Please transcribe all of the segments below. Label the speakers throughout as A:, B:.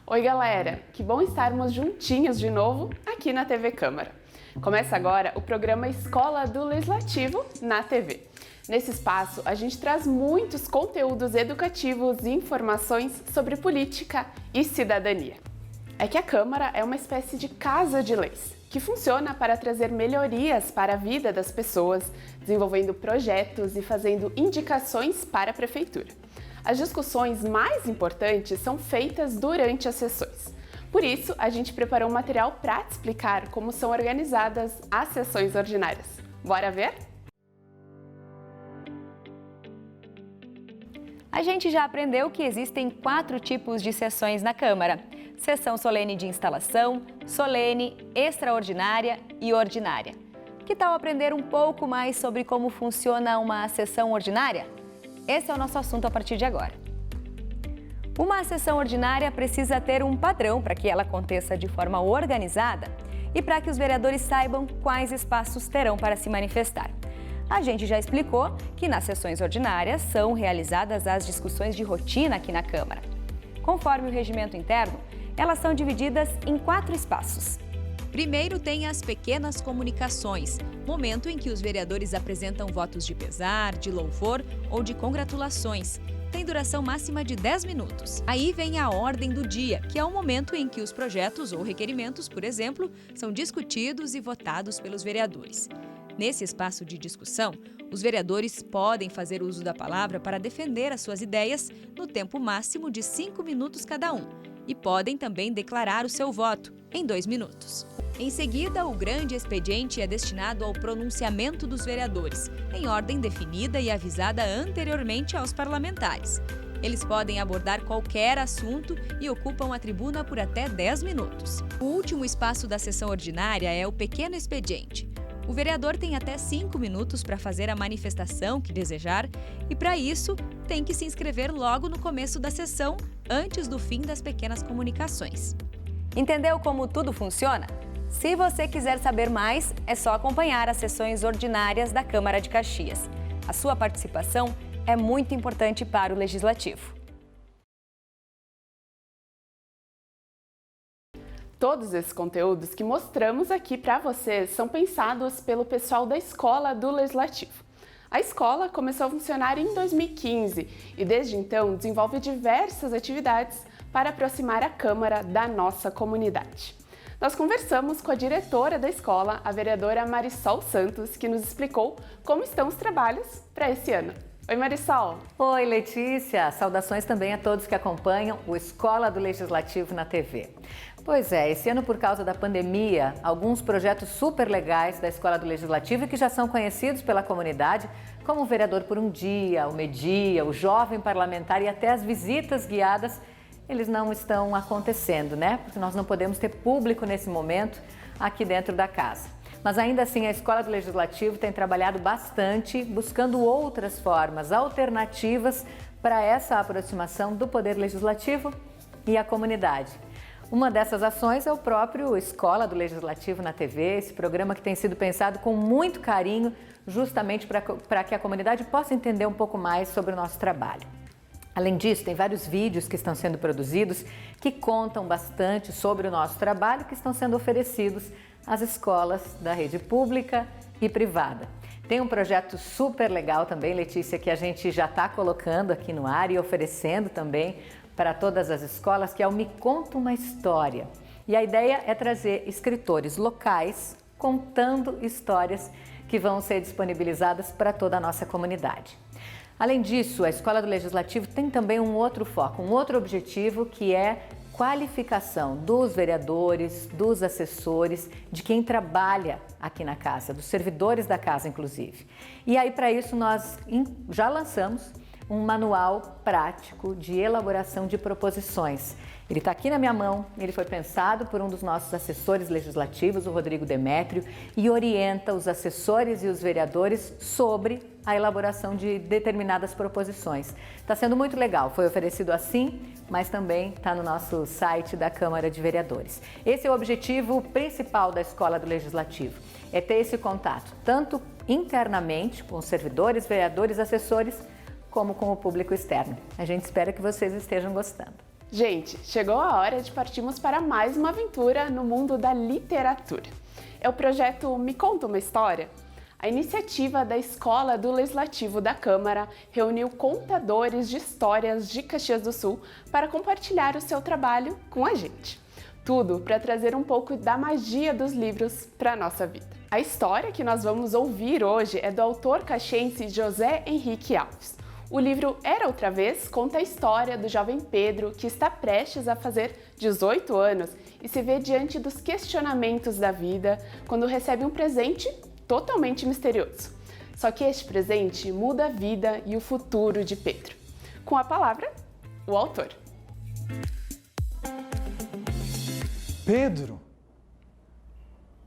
A: Oi galera, que bom estarmos juntinhos de novo aqui na TV Câmara. Começa agora o programa Escola do Legislativo na TV. Nesse espaço a gente traz muitos conteúdos educativos e informações sobre política e cidadania. É que a Câmara é uma espécie de casa de leis, que funciona para trazer melhorias para a vida das pessoas, desenvolvendo projetos e fazendo indicações para a Prefeitura. As discussões mais importantes são feitas durante as sessões. Por isso, a gente preparou um material para te explicar como são organizadas as sessões ordinárias. Bora ver?
B: A gente já aprendeu que existem 4 tipos de sessões na Câmara: sessão solene de instalação, solene, extraordinária e ordinária. Que tal aprender um pouco mais sobre como funciona uma sessão ordinária? Esse é o nosso assunto a partir de agora. Uma sessão ordinária precisa ter um padrão para que ela aconteça de forma organizada e para que os vereadores saibam quais espaços terão para se manifestar. A gente já explicou que nas sessões ordinárias são realizadas as discussões de rotina aqui na Câmara. Conforme o regimento interno, elas são divididas em 4 espaços.
C: Primeiro tem as pequenas comunicações, momento em que os vereadores apresentam votos de pesar, de louvor ou de congratulações. Tem duração máxima de 10 minutos. Aí vem a ordem do dia, que é o momento em que os projetos ou requerimentos, por exemplo, são discutidos e votados pelos vereadores. Nesse espaço de discussão, os vereadores podem fazer uso da palavra para defender as suas ideias no tempo máximo de 5 minutos cada um e podem também declarar o seu voto em 2 minutos. Em seguida, o grande expediente é destinado ao pronunciamento dos vereadores, em ordem definida e avisada anteriormente aos parlamentares. Eles podem abordar qualquer assunto e ocupam a tribuna por até 10 minutos. O último espaço da sessão ordinária é o pequeno expediente. O vereador tem até 5 minutos para fazer a manifestação que desejar e, para isso, tem que se inscrever logo no começo da sessão, antes do fim das pequenas comunicações.
B: Entendeu como tudo funciona? Se você quiser saber mais, é só acompanhar as sessões ordinárias da Câmara de Caxias. A sua participação é muito importante para o Legislativo.
A: Todos esses conteúdos que mostramos aqui para vocês são pensados pelo pessoal da Escola do Legislativo. A escola começou a funcionar em 2015 e desde então desenvolve diversas atividades para aproximar a Câmara da nossa comunidade. Nós conversamos com a diretora da escola, a vereadora Marisol Santos, que nos explicou como estão os trabalhos para esse ano. Oi, Marisol!
D: Oi, Letícia! Saudações também a todos que acompanham o Escola do Legislativo na TV. Pois é, esse ano, por causa da pandemia, alguns projetos super legais da Escola do Legislativo e que já são conhecidos pela comunidade, como o Vereador por um Dia, o Media, o Jovem Parlamentar e até as visitas guiadas, eles não estão acontecendo, né? Porque nós não podemos ter público nesse momento aqui dentro da casa. Mas ainda assim, a Escola do Legislativo tem trabalhado bastante, buscando outras formas alternativas para essa aproximação do Poder Legislativo e a comunidade. Uma dessas ações é o próprio Escola do Legislativo na TV, esse programa que tem sido pensado com muito carinho, justamente para que a comunidade possa entender um pouco mais sobre o nosso trabalho. Além disso, tem vários vídeos que estão sendo produzidos que contam bastante sobre o nosso trabalho, que estão sendo oferecidos às escolas da rede pública e privada. Tem um projeto super legal também, Letícia, que a gente já está colocando aqui no ar e oferecendo também para todas as escolas, que é o Me Conta uma História. E a ideia é trazer escritores locais contando histórias que vão ser disponibilizadas para toda a nossa comunidade. Além disso, a Escola do Legislativo tem também um outro foco, um outro objetivo, que é qualificação dos vereadores, dos assessores, de quem trabalha aqui na casa, dos servidores da casa, inclusive. E aí, para isso, nós já lançamos um manual prático de elaboração de proposições. Ele está aqui na minha mão, ele foi pensado por um dos nossos assessores legislativos, o Rodrigo Demétrio, e orienta os assessores e os vereadores sobre a elaboração de determinadas proposições. Está sendo muito legal, foi oferecido assim, mas também está no nosso site da Câmara de Vereadores. Esse é o objetivo principal da Escola do Legislativo, é ter esse contato, tanto internamente com os servidores, vereadores, assessores, como com o público externo. A gente espera que vocês estejam gostando.
A: Gente, chegou a hora de partirmos para mais uma aventura no mundo da literatura. É o projeto Me Conta uma História? A iniciativa da Escola do Legislativo da Câmara reuniu contadores de histórias de Caxias do Sul para compartilhar o seu trabalho com a gente. Tudo para trazer um pouco da magia dos livros para a nossa vida. A história que nós vamos ouvir hoje é do autor caxiense José Henrique Alves. O livro Era Outra Vez conta a história do jovem Pedro que está prestes a fazer 18 anos e se vê diante dos questionamentos da vida quando recebe um presente totalmente misterioso. Só que este presente muda a vida e o futuro de Pedro. Com a palavra, o autor.
E: Pedro!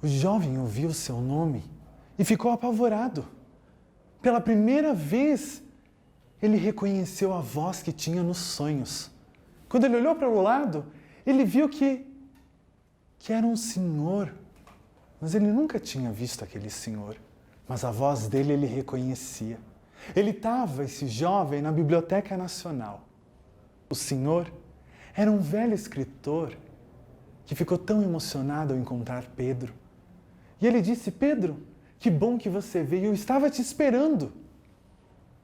E: O jovem ouviu seu nome e ficou apavorado. Pela primeira vez, ele reconheceu a voz que tinha nos sonhos. Quando ele olhou para o lado, ele viu que era um senhor. Mas ele nunca tinha visto aquele senhor. Mas a voz dele ele reconhecia. Ele estava, esse jovem, na Biblioteca Nacional. O senhor era um velho escritor que ficou tão emocionado ao encontrar Pedro. E ele disse: Pedro, que bom que você veio, eu estava te esperando.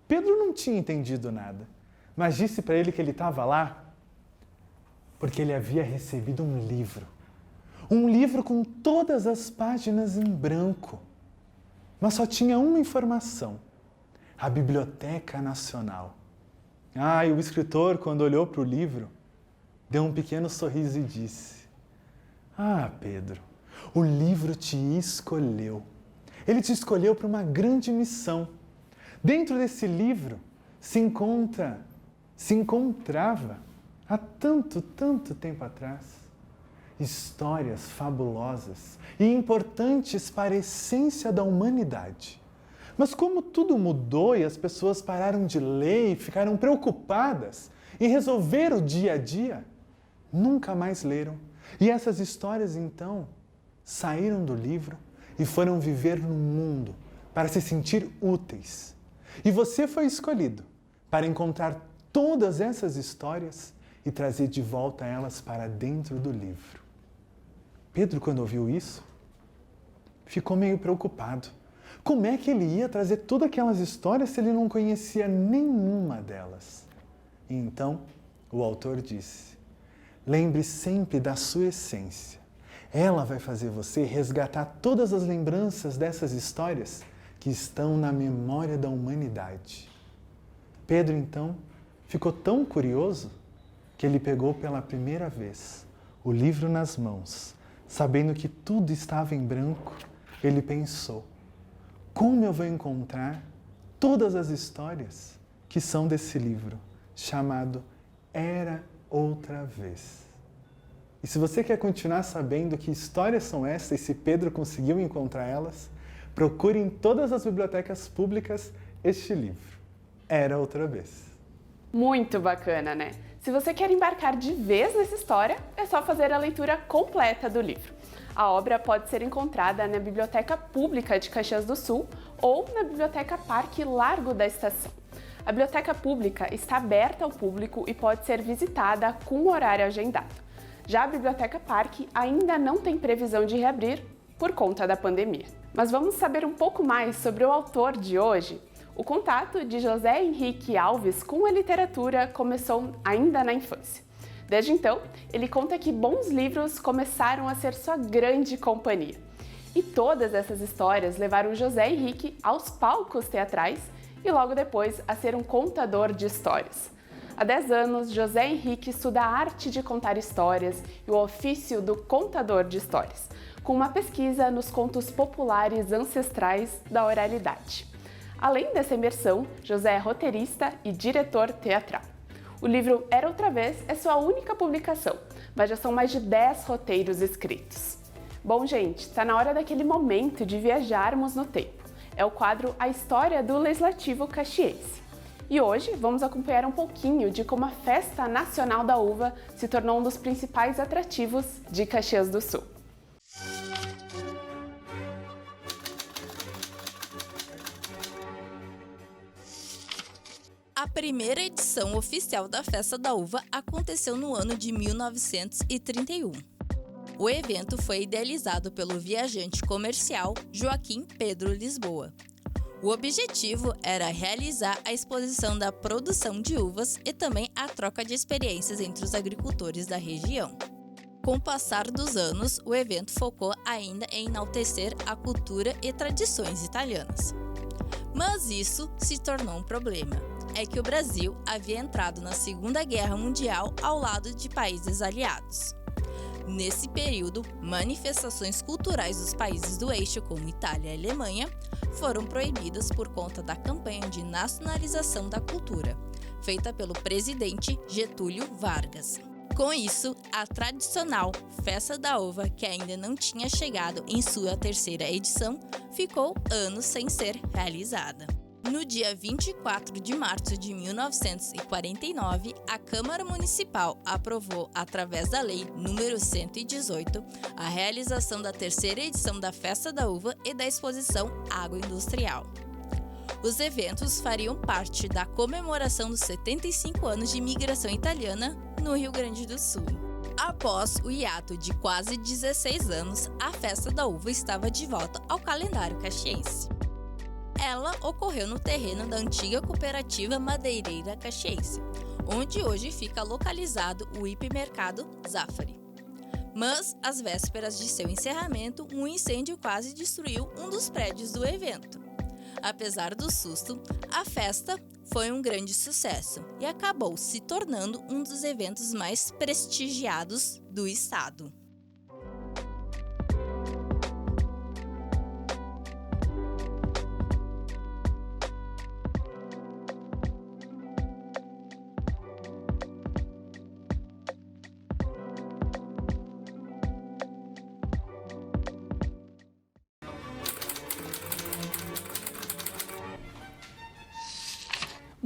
E: Pedro não tinha entendido nada, mas disse para ele que ele estava lá porque ele havia recebido um livro. Um livro com todas as páginas em branco, mas só tinha uma informação: a Biblioteca Nacional. E o escritor, quando olhou para o livro, deu um pequeno sorriso e disse: Pedro, o livro te escolheu. Ele te escolheu para uma grande missão. Dentro desse livro se encontrava, há tanto tempo atrás, histórias fabulosas e importantes para a essência da humanidade. Mas como tudo mudou e as pessoas pararam de ler e ficaram preocupadas em resolver o dia a dia, nunca mais leram. E essas histórias, então, saíram do livro e foram viver no mundo para se sentir úteis. E você foi escolhido para encontrar todas essas histórias e trazer de volta elas para dentro do livro. Pedro, quando ouviu isso, ficou meio preocupado. Como é que ele ia trazer todas aquelas histórias se ele não conhecia nenhuma delas? E então, o autor disse: lembre sempre da sua essência. Ela vai fazer você resgatar todas as lembranças dessas histórias que estão na memória da humanidade. Pedro, então, ficou tão curioso que ele pegou pela primeira vez o livro nas mãos. Sabendo que tudo estava em branco, ele pensou: como eu vou encontrar todas as histórias que são desse livro, chamado Era Outra Vez? E se você quer continuar sabendo que histórias são essas e se Pedro conseguiu encontrar elas, procure em todas as bibliotecas públicas este livro, Era Outra Vez.
A: Muito bacana, né? Se você quer embarcar de vez nessa história, é só fazer a leitura completa do livro. A obra pode ser encontrada na Biblioteca Pública de Caxias do Sul ou na Biblioteca Parque Largo da Estação. A Biblioteca Pública está aberta ao público e pode ser visitada com horário agendado. Já a Biblioteca Parque ainda não tem previsão de reabrir por conta da pandemia. Mas vamos saber um pouco mais sobre o autor de hoje? O contato de José Henrique Alves com a literatura começou ainda na infância. Desde então, ele conta que bons livros começaram a ser sua grande companhia. E todas essas histórias levaram José Henrique aos palcos teatrais e logo depois a ser um contador de histórias. Há 10 anos, José Henrique estuda a arte de contar histórias e o ofício do contador de histórias, com uma pesquisa nos contos populares ancestrais da oralidade. Além dessa imersão, José é roteirista e diretor teatral. O livro Era Outra Vez é sua única publicação, mas já são mais de 10 roteiros escritos. Bom, gente, está na hora daquele momento de viajarmos no tempo. É o quadro A História do Legislativo Caxiense. E hoje vamos acompanhar um pouquinho de como a Festa Nacional da Uva se tornou um dos principais atrativos de Caxias do Sul.
F: A primeira edição oficial da Festa da Uva aconteceu no ano de 1931. O evento foi idealizado pelo viajante comercial Joaquim Pedro Lisboa. O objetivo era realizar a exposição da produção de uvas e também a troca de experiências entre os agricultores da região. Com o passar dos anos, o evento focou ainda em enaltecer a cultura e tradições italianas. Mas isso se tornou um problema. É que o Brasil havia entrado na Segunda Guerra Mundial ao lado de países aliados. Nesse período, manifestações culturais dos países do eixo, como Itália e Alemanha, foram proibidas por conta da campanha de nacionalização da cultura, feita pelo presidente Getúlio Vargas. Com isso, a tradicional Festa da Uva, que ainda não tinha chegado em sua terceira edição, ficou anos sem ser realizada. No dia 24 de março de 1949, a Câmara Municipal aprovou, através da Lei nº 118, a realização da terceira edição da Festa da Uva e da exposição agroindustrial. Os eventos fariam parte da comemoração dos 75 anos de imigração italiana no Rio Grande do Sul. Após o hiato de quase 16 anos, a Festa da Uva estava de volta ao calendário caxiense. Ela ocorreu no terreno da antiga cooperativa madeireira caxiense, onde hoje fica localizado o hipermercado Zafari. Mas, às vésperas de seu encerramento, um incêndio quase destruiu um dos prédios do evento. Apesar do susto, a festa foi um grande sucesso e acabou se tornando um dos eventos mais prestigiados do estado.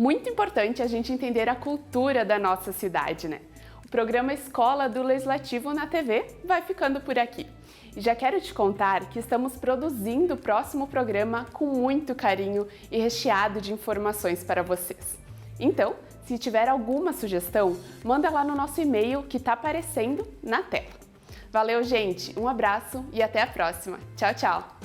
A: Muito importante a gente entender a cultura da nossa cidade, né? O programa Escola do Legislativo na TV vai ficando por aqui. E já quero te contar que estamos produzindo o próximo programa com muito carinho e recheado de informações para vocês. Então, se tiver alguma sugestão, manda lá no nosso e-mail que está aparecendo na tela. Valeu, gente! Um abraço e até a próxima. Tchau, tchau!